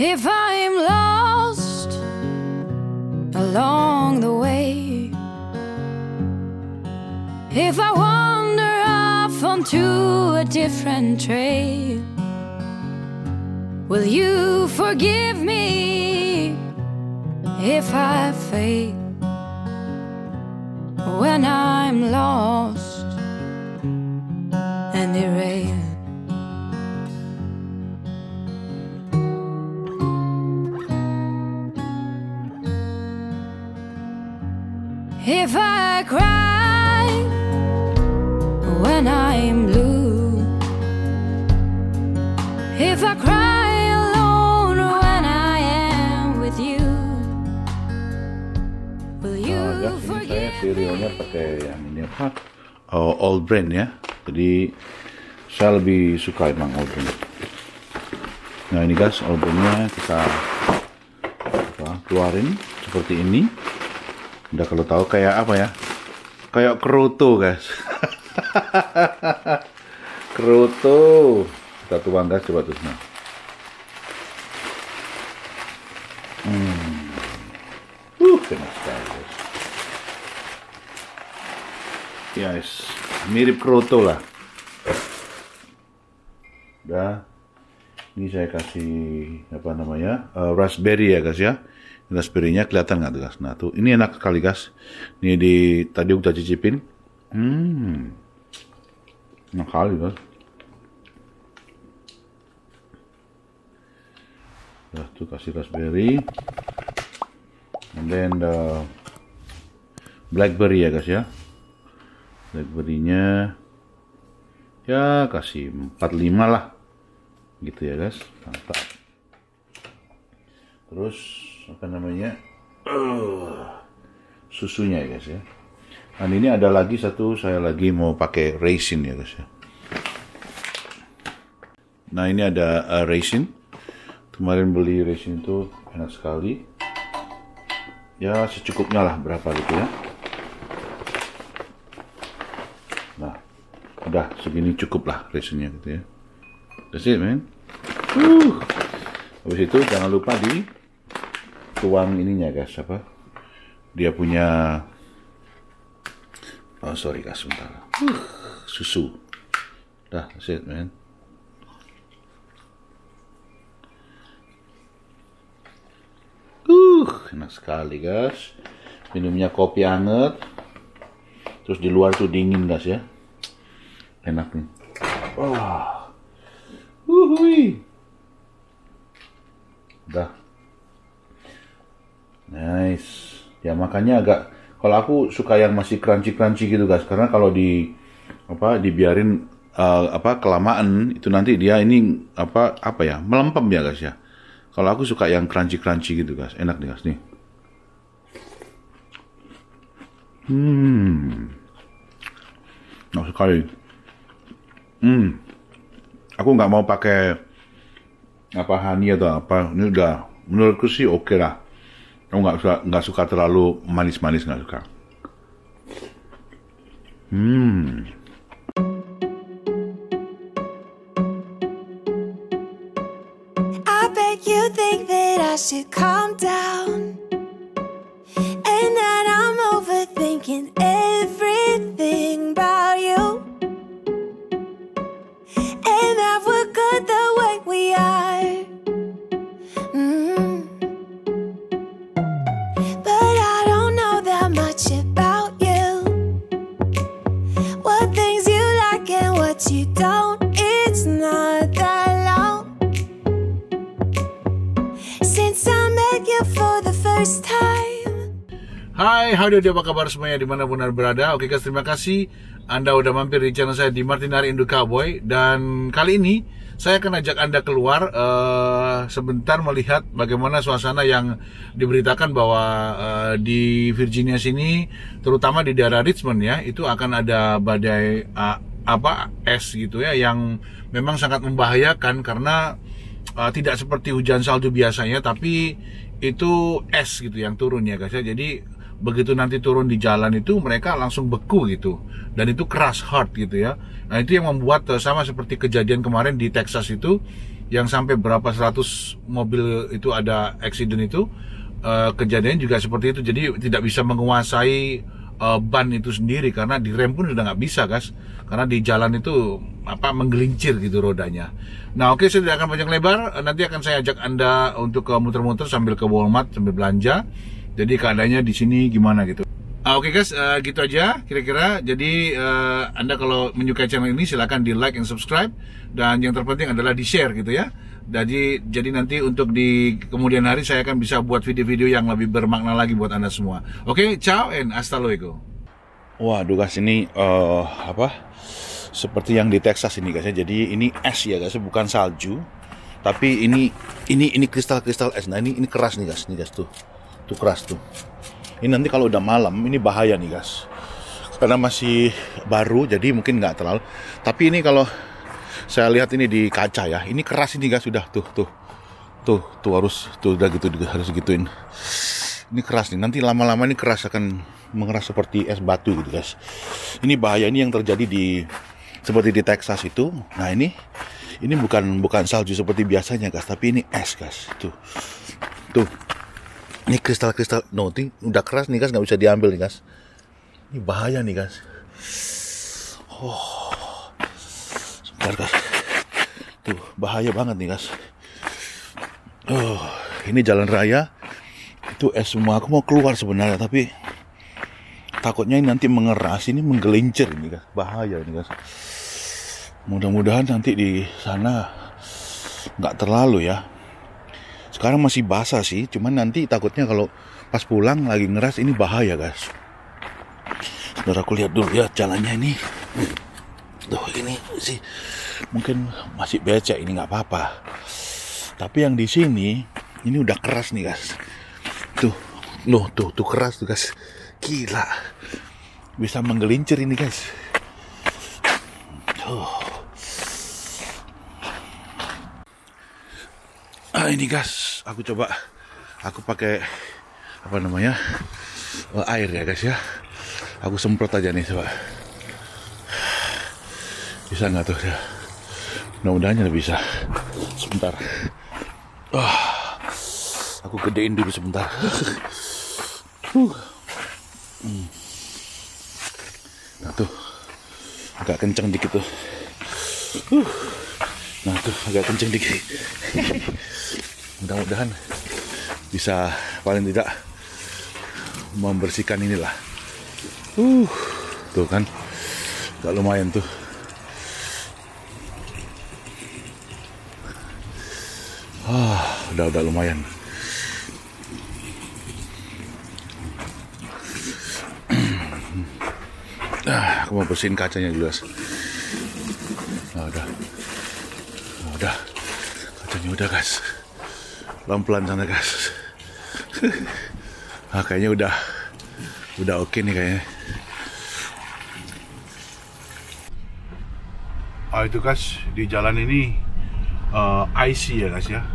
If I'm lost along the way, if I wander off onto a different trail, will you forgive me if I fail when I'm lost and derailed? If I cry when I'm blue, if I cry alone when I am with you, will you forgive me? Saya stereonya pakai yang ini apa? Old brand ya. Jadi saya lebih suka emang old brand. Nah ini guys, old brandnya kita keluarin seperti ini. Udah kalau tahu kayak apa ya? Kayak kerutu guys. Kerutu. Kita tuang guys, coba tuh. Nah. Enak sekali guys. Yes, mirip kerutu lah. Udah. Ini saya kasih apa namanya? Raspberry ya guys ya. Raspberry-nya kelihatan nggak tuh guys? Nah tuh, ini enak sekali guys. Ini tadi udah cicipin. Enak kali guys. Nah tuh kasih raspberry. And then the blackberry ya guys ya. Blackberry-nya ya kasih 45 lah. Gitu ya guys. Mantap. Terus apa namanya, susunya ya guys ya. Dan ini ada lagi satu, saya lagi mau pakai raisin ya guys ya. Nah ini ada raisin. Kemarin beli raisin itu enak sekali. Ya secukupnya lah, berapa gitu ya. Nah udah segini cukup lah raisinnya gitu ya. That's it man. Habis itu jangan lupa tuang ininya guys, apa dia punya, oh sorry guys sebentar, susu. Dah, that's it man. Enak sekali guys, minumnya kopi hangat, terus di luar tuh dingin guys ya, enak nih. Wah, dah. Nice. Ya makanya kalau aku suka yang masih crunchy gitu guys, karena kalau dibiarin kelamaan itu nanti dia ini apa ya, melempem ya guys ya. Kalau aku suka yang crunchy gitu guys, enak nih guys nih. Enak sekali. Aku nggak mau pakai honey atau apa. Ini udah menurutku sih oke lah. Aku nggak suka terlalu manis-manis, nggak suka. I bet you think that I should calm down, and that I'm overthinking everything about you, and that we're good the way we are. You don't, it's not that long since I met you for the first time. Hai, howdy, apa kabar semuanya dimanapun Anda berada. Oke guys, terima kasih Anda udah mampir di channel saya di Martinari Indo Cowboy. Dan kali ini saya akan ajak Anda keluar sebentar melihat bagaimana suasana yang diberitakan bahwa di Virginia sini, terutama di daerah Richmond ya, itu akan ada badai es gitu ya, yang memang sangat membahayakan karena tidak seperti hujan salju biasanya, tapi itu es gitu yang turun ya guys ya. Jadi begitu nanti turun di jalan itu mereka langsung beku gitu, dan itu keras, hard gitu ya. Nah itu yang membuat sama seperti kejadian kemarin di Texas itu, yang sampai berapa 100 mobil itu ada accident itu, kejadian juga seperti itu. Jadi tidak bisa menguasai ban itu sendiri, karena di rem pun udah nggak bisa, guys, karena di jalan itu menggelincir gitu rodanya. Nah, oke, saya tidak akan panjang lebar. Nanti akan saya ajak Anda untuk muter-muter sambil ke Walmart, sambil belanja. Jadi keadaannya di sini gimana gitu. Oke, guys, gitu aja kira-kira. Jadi Anda kalau menyukai channel ini silahkan di like and subscribe, dan yang terpenting adalah di share gitu ya. Jadi nanti untuk di kemudian hari saya akan bisa buat video-video yang lebih bermakna lagi buat Anda semua. Oke, ciao and hasta luego. Waduh, guys, ini seperti yang di Texas ini, guys ya. Jadi ini es ya, guys, bukan salju. Tapi ini kristal-kristal es. Nah, ini keras nih, guys. Nih, guys, tuh keras tuh. Ini nanti kalau udah malam ini bahaya nih, guys. Karena masih baru, jadi mungkin nggak terlalu. Tapi ini kalau saya lihat ini di kaca ya, ini keras ini, guys, sudah tuh harus udah gitu, harus gituin. Ini keras nih, nanti lama-lama ini keras, akan mengeras seperti es batu gitu, guys. Ini bahaya, ini yang terjadi seperti di Texas itu. Nah, ini bukan salju seperti biasanya, guys, tapi ini es, guys. Tuh. Ini kristal-kristal, ini udah keras nih, guys, nggak bisa diambil nih, guys. Ini bahaya nih, guys. Sebentar, guys. Tuh, bahaya banget nih, guys. Ini jalan raya. Itu es semua. Aku mau keluar sebenarnya, tapi takutnya ini nanti mengeras, ini menggelincir ini, guys. Bahaya ini, guys. Mudah-mudahan nanti di sana nggak terlalu ya. Sekarang masih basah sih, cuman nanti takutnya kalau pas pulang lagi ngeras ini bahaya, guys. Saudara, aku lihat dulu ya jalannya ini. Tuh, ini sih mungkin masih becek, ini nggak apa-apa. Tapi yang di sini ini udah keras nih, guys. Tuh keras tuh, guys. Gila, bisa menggelincir ini, guys. Ini, guys, aku pakai air ya, guys ya. Aku semprot aja nih, coba. Bisa nggak tuh ya? Mudah-mudahan bisa. Sebentar. Aku gedein dulu sebentar. Nah, tuh agak kenceng dikit tuh. Nah, tuh agak kenceng dikit. Mudah-mudahan bisa paling tidak membersihkan inilah. Tuh kan, agak lumayan tuh. Udah lumayan. Aku mau bersihin kacanya dulu, guys. Udah. Kacanya udah, guys. Pelan-pelan sana, guys. Kayaknya udah oke nih kayaknya. Itu, guys, di jalan ini icy ya, guys ya.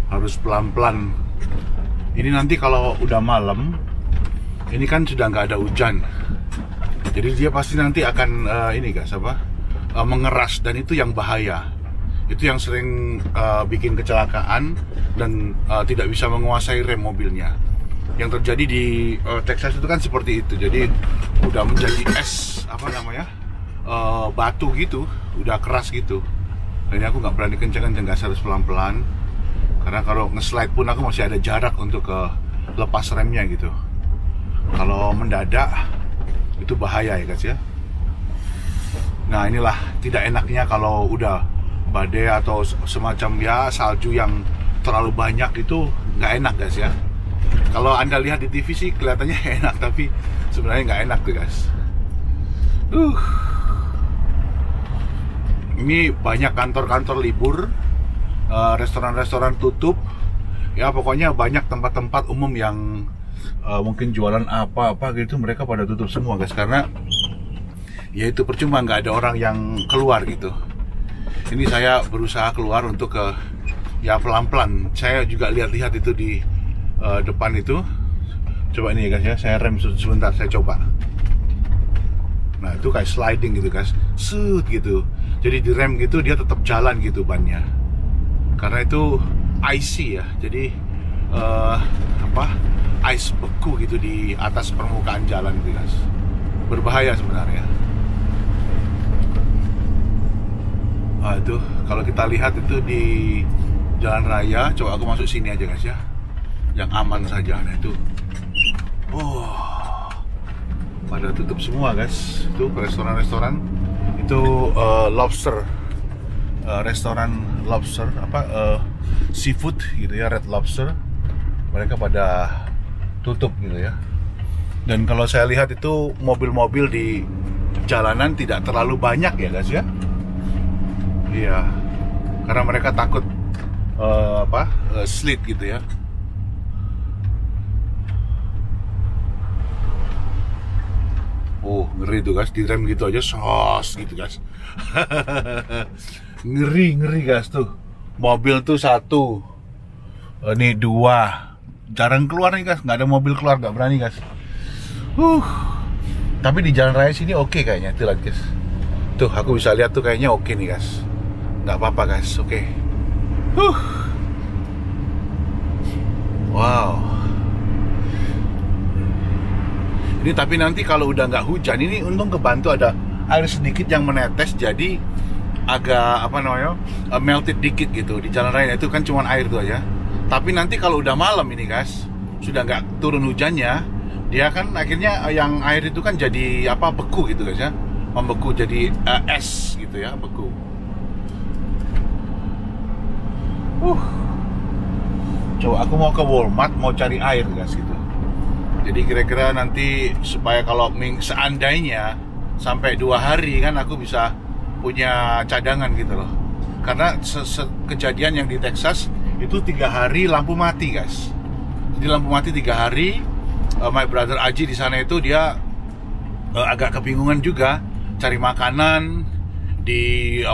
Harus pelan-pelan. Ini nanti kalau udah malam, ini kan sudah nggak ada hujan. Jadi dia pasti nanti akan guys, mengeras, dan itu yang bahaya. Itu yang sering bikin kecelakaan dan tidak bisa menguasai rem mobilnya. Yang terjadi di Texas itu kan seperti itu. Jadi udah menjadi es batu gitu, udah keras gitu. Dan ini aku nggak berani kenceng-kenceng, guys, harus pelan-pelan. Karena kalau nge-slide pun aku masih ada jarak untuk lepas remnya gitu. Kalau mendadak itu bahaya ya, guys ya. Nah, inilah tidak enaknya kalau udah badai atau semacam ya salju yang terlalu banyak, itu nggak enak, guys ya. Kalau Anda lihat di TV sih kelihatannya enak, tapi sebenarnya nggak enak tuh, guys. Ini banyak kantor-kantor libur, restoran-restoran tutup. Ya pokoknya banyak tempat-tempat umum yang mungkin jualan apa-apa gitu, mereka pada tutup semua, guys. Karena ya itu percuma, nggak ada orang yang keluar gitu. Ini saya berusaha keluar untuk ya pelan-pelan. Saya juga lihat-lihat itu di depan itu. Coba ini ya, guys ya, saya rem sebentar, saya coba. Nah, itu kayak sliding gitu, guys. Set gitu. Jadi di rem gitu dia tetap jalan gitu bannya. karena itu icy ya, jadi ice beku gitu di atas permukaan jalan gitu guys. Berbahaya sebenarnya. Nah, itu kalau kita lihat itu di jalan raya, coba aku masuk sini aja guys ya, yang aman saja. Nah itu, pada tutup semua guys. Itu restoran-restoran itu lobster, restoran lobster seafood gitu ya, Red Lobster, mereka pada tutup gitu ya. Dan kalau saya lihat itu mobil-mobil di jalanan tidak terlalu banyak ya guys ya. Iya, karena mereka takut slit gitu ya. Ngeri tuh guys, direm gitu aja sos gitu guys. ngeri guys tuh. Mobil tuh 1, ini 2, jarang keluar nih guys, nggak ada mobil keluar, nggak berani guys. Tapi di jalan raya sini oke kayaknya, tuh lihat guys. Tuh aku bisa lihat tuh kayaknya oke nih guys, nggak apa-apa guys, oke. Wow. Ini tapi nanti kalau udah nggak hujan, ini untung kebantu ada air sedikit yang menetes, jadi agak melted dikit gitu di jalan raya. Itu kan cuma air tuh aja. Tapi nanti kalau udah malam ini guys, sudah nggak turun hujannya, dia kan akhirnya yang air itu kan jadi beku gitu guys ya, membeku jadi es gitu ya, beku. Coba aku mau ke Walmart mau cari air guys gitu. Jadi kira-kira nanti supaya kalau seandainya sampai 2 hari kan aku bisa punya cadangan gitu loh. Karena kejadian yang di Texas itu 3 hari lampu mati guys. Jadi lampu mati 3 hari. My brother Aji di sana itu dia agak kebingungan juga cari makanan di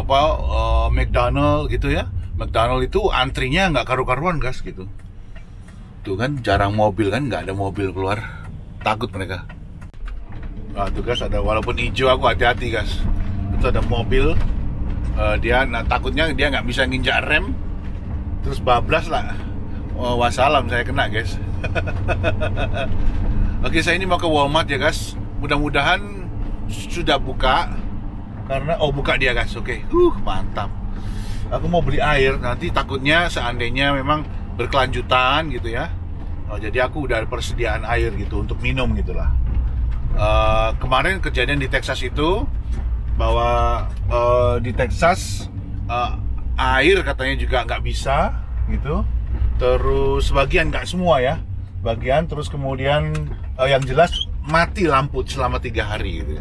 McDonald gitu ya. McDonald itu antrinya nggak karu-karuan guys gitu. Tuh kan jarang mobil kan, nggak ada mobil keluar, takut mereka. Nah tuh guys, ada walaupun hijau aku hati-hati guys. Itu ada mobil, takutnya dia nggak bisa nginjak rem, terus bablas lah. Wassalam saya kena guys. Oke, saya ini mau ke Walmart ya guys. Mudah-mudahan sudah buka, karena buka dia guys. Oke, mantap. Aku mau beli air, nanti takutnya seandainya memang berkelanjutan gitu ya. Jadi aku udah persediaan air gitu untuk minum gitulah. Kemarin kejadian di Texas itu bahwa di Texas air katanya juga nggak bisa gitu. Terus sebagian, nggak semua ya, bagian. Terus kemudian yang jelas mati lampu selama 3 hari gitu.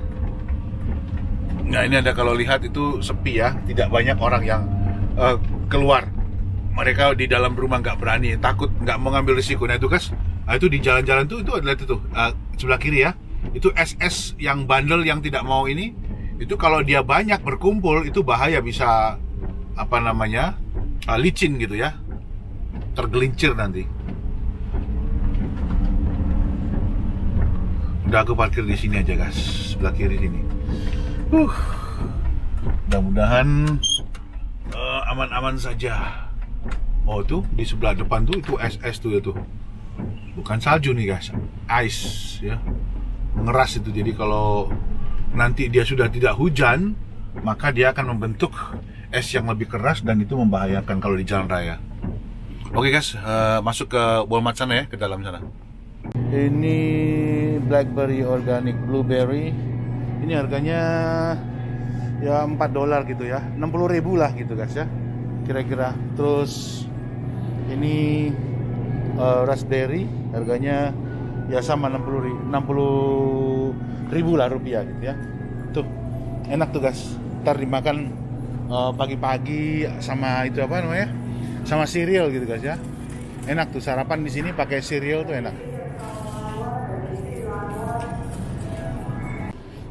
Nah ini ada, kalau lihat itu sepi ya, tidak banyak orang yang keluar. Mereka di dalam rumah nggak berani, takut, nggak mau ngambil risiko. Nah itu guys, itu di jalan-jalan tuh itu adalah itu sebelah kiri ya, itu SS yang bandel yang tidak mau ini, itu kalau dia banyak berkumpul itu bahaya, bisa licin gitu ya, tergelincir nanti. Udah aku parkir di sini aja guys, sebelah kiri sini. Mudah-mudahan aman-aman saja. Tuh di sebelah depan tuh itu SS tuh ya tuh. Bukan salju nih guys, ice ya. Mengeras itu. Jadi kalau nanti dia sudah tidak hujan, maka dia akan membentuk es yang lebih keras dan itu membahayakan kalau di jalan raya. Oke guys, masuk ke Walmart sana ya, ke dalam sana. Ini blackberry organic blueberry. Ini harganya ya $4 gitu ya, 60.000 lah gitu guys ya, kira-kira. Terus ini raspberry harganya ya sama 60.000 lah rupiah gitu ya. Tuh enak tuh guys, ntar dimakan pagi-pagi sama itu sama cereal gitu guys ya. Enak tuh sarapan di sini pakai cereal tuh enak.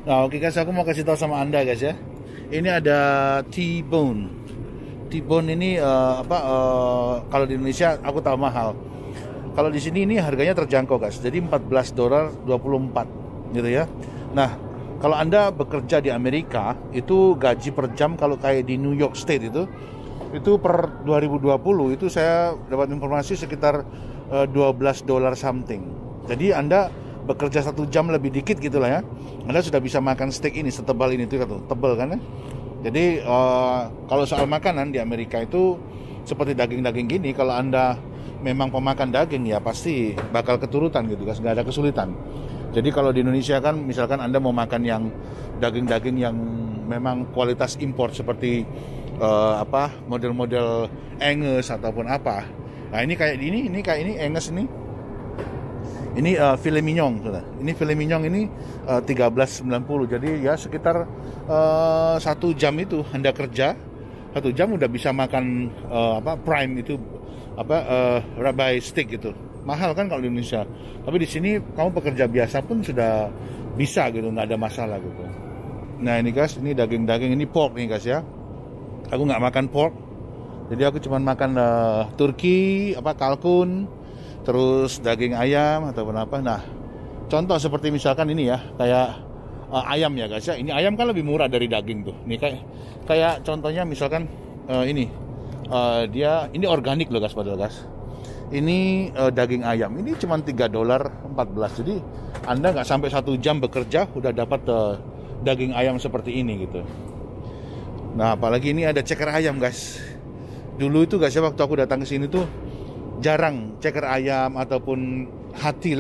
Nah oke guys, aku mau kasih tahu sama anda guys ya. Ini ada T-bone. T-bone ini kalau di Indonesia aku tahu mahal. Kalau di sini ini harganya terjangkau guys. Jadi $14.24 gitu ya. Nah, kalau Anda bekerja di Amerika, itu gaji per jam kalau kayak di New York State itu itu per 2020 itu saya dapat informasi sekitar $12 something. Jadi Anda bekerja 1 jam lebih dikit gitulah ya, Anda sudah bisa makan steak ini setebal ini tuh, tebal kan ya. Jadi kalau soal makanan di Amerika itu seperti daging-daging gini, kalau Anda memang pemakan daging ya pasti bakal keturutan gitu guys, nggak ada kesulitan. Jadi kalau di Indonesia kan misalkan Anda mau makan yang daging-daging yang memang kualitas impor seperti model-model Angus ataupun apa. Nah ini kayak ini kayak ini Angus ini. Ini filet mignon, sudah. Ini filet mignon ini 13.90. Jadi ya sekitar 1 jam itu Anda kerja 1 jam udah bisa makan prime itu ribeye steak gitu. Mahal kan kalau di Indonesia. Tapi di sini kamu pekerja biasa pun sudah bisa gitu, nggak ada masalah gitu. Nah ini guys, ini daging-daging, ini pork nih guys ya. Aku nggak makan pork, jadi aku cuma makan turki, kalkun, terus daging ayam ataupun apa. Nah, contoh seperti misalkan ini ya, kayak ayam ya guys ya. Ini ayam kan lebih murah dari daging tuh. Ini kayak contohnya misalkan ini organik loh guys, padahal guys. Ini daging ayam, ini cuma $3.14. Jadi Anda nggak sampai 1 jam bekerja udah dapat daging ayam seperti ini gitu. Nah, apalagi ini ada ceker ayam guys. Dulu itu guys ya, waktu aku datang ke sini tuh jarang ceker ayam ataupun hati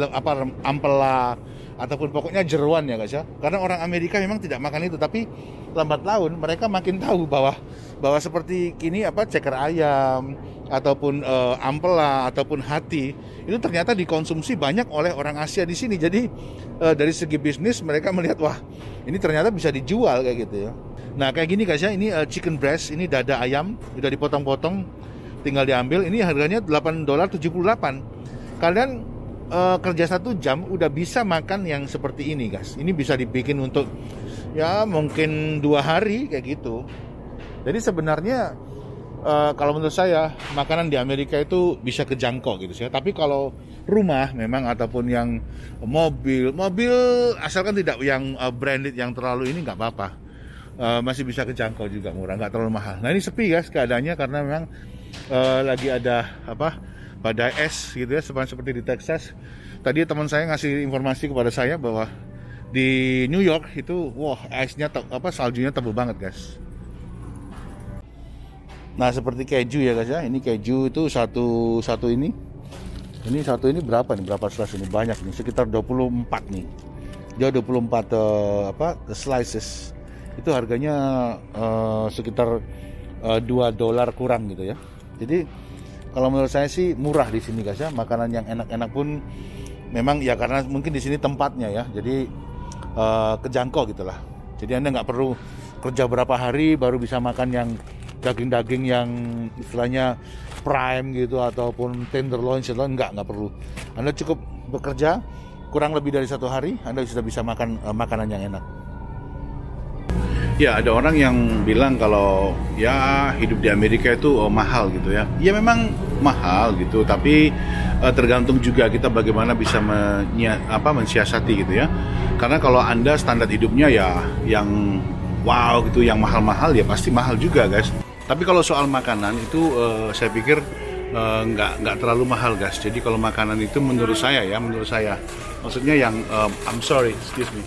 ampela ataupun pokoknya jeroan ya guys ya. Karena orang Amerika memang tidak makan itu, tapi lambat laun mereka makin tahu bahwa seperti ini ceker ayam ataupun ampela ataupun hati itu ternyata dikonsumsi banyak oleh orang Asia di sini. Jadi dari segi bisnis mereka melihat wah, ini ternyata bisa dijual kayak gitu ya. Nah kayak gini guys ya, ini chicken breast, ini dada ayam udah dipotong-potong, tinggal diambil. Ini harganya $8.78. Kalian kerja 1 jam udah bisa makan yang seperti ini guys. Ini bisa dibikin untuk ya mungkin 2 hari kayak gitu. Jadi sebenarnya kalau menurut saya makanan di Amerika itu bisa kejangkau gitu sih. Tapi kalau rumah memang ataupun yang mobil asalkan tidak yang branded yang terlalu ini nggak apa-apa. Masih bisa kejangkau juga, murah, nggak terlalu mahal. Nah ini sepi guys keadaannya karena memang lagi ada badai es gitu ya, seperti di Texas. Tadi teman saya ngasih informasi kepada saya bahwa di New York itu wah esnya saljunya tebal banget guys. Nah seperti keju ya guys ya, ini keju itu satu ini berapa nih, berapa slice ini, banyak nih, sekitar 24 nih. Dia 24 slices. Itu harganya sekitar $2 kurang gitu ya. Jadi kalau menurut saya sih murah di sini guys ya. Makanan yang enak-enak pun memang ya karena mungkin di sini tempatnya ya. Jadi kejangkau gitulah. Jadi Anda nggak perlu kerja berapa hari baru bisa makan yang daging-daging yang istilahnya prime gitu ataupun tenderloin, nggak perlu. Anda cukup bekerja kurang lebih dari 1 hari, Anda sudah bisa makan makanan yang enak. Ya ada orang yang bilang kalau ya hidup di Amerika itu mahal gitu ya. Ya memang mahal gitu, tapi tergantung juga kita bagaimana bisa mensiasati gitu ya. Karena kalau Anda standar hidupnya ya yang wow gitu, yang mahal-mahal ya pasti mahal juga guys. Tapi kalau soal makanan itu saya pikir nggak terlalu mahal guys. Jadi kalau makanan itu menurut saya maksudnya yang excuse me.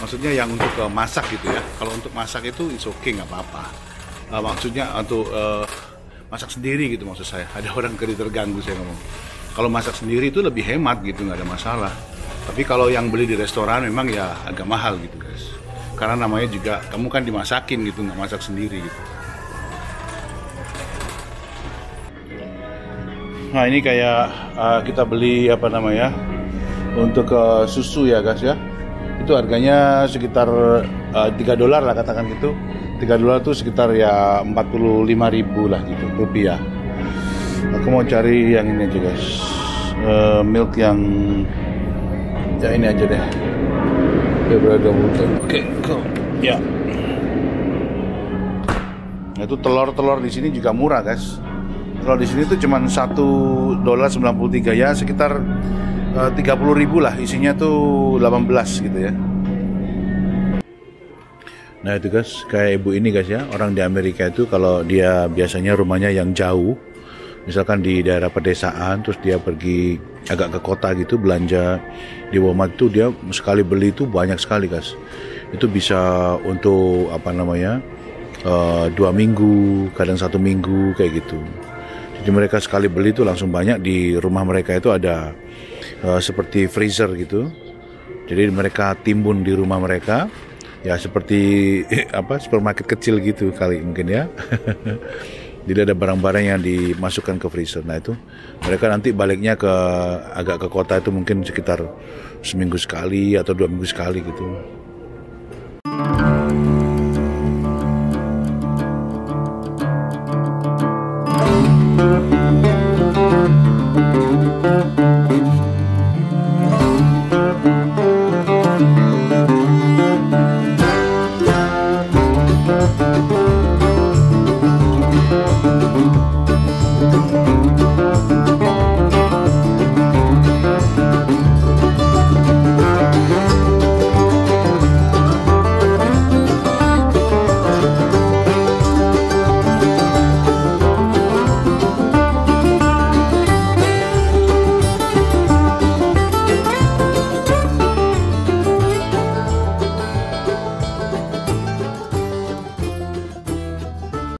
Maksudnya yang untuk masak gitu ya. Kalau untuk masak itu it's okay, nggak apa-apa. Maksudnya untuk masak sendiri gitu maksud saya. Ada orang terganggu saya ngomong. Kalau masak sendiri itu lebih hemat gitu, nggak ada masalah. Tapi kalau yang beli di restoran memang ya agak mahal gitu guys. Karena namanya juga kamu kan dimasakin gitu, nggak masak sendiri gitu. Nah ini kayak kita beli untuk susu ya guys ya. Itu harganya sekitar $3 lah katakan gitu. $3 itu sekitar ya 45.000 lah gitu rupiah. Aku mau cari yang ini aja guys, milk yang ya ini aja deh. Oke, ya. Nah, itu telur di sini juga murah guys. Telur di sini tuh cuma $1.93 ya, sekitar 30.000 lah, isinya tuh 18 gitu ya. Nah itu guys, kayak ibu ini guys ya, orang di Amerika itu kalau dia biasanya rumahnya yang jauh, misalkan di daerah pedesaan, terus dia pergi agak ke kota gitu belanja di Walmart itu, dia sekali beli itu banyak sekali guys. Itu bisa untuk 2 minggu, kadang 1 minggu kayak gitu. Jadi mereka sekali beli itu langsung banyak. Di rumah mereka itu ada seperti freezer gitu. Jadi mereka timbun di rumah mereka, ya seperti supermarket kecil gitu kali mungkin ya. Jadi ada barang-barang yang dimasukkan ke freezer. Nah itu mereka nanti baliknya agak ke kota itu mungkin sekitar seminggu sekali atau 2 minggu sekali gitu.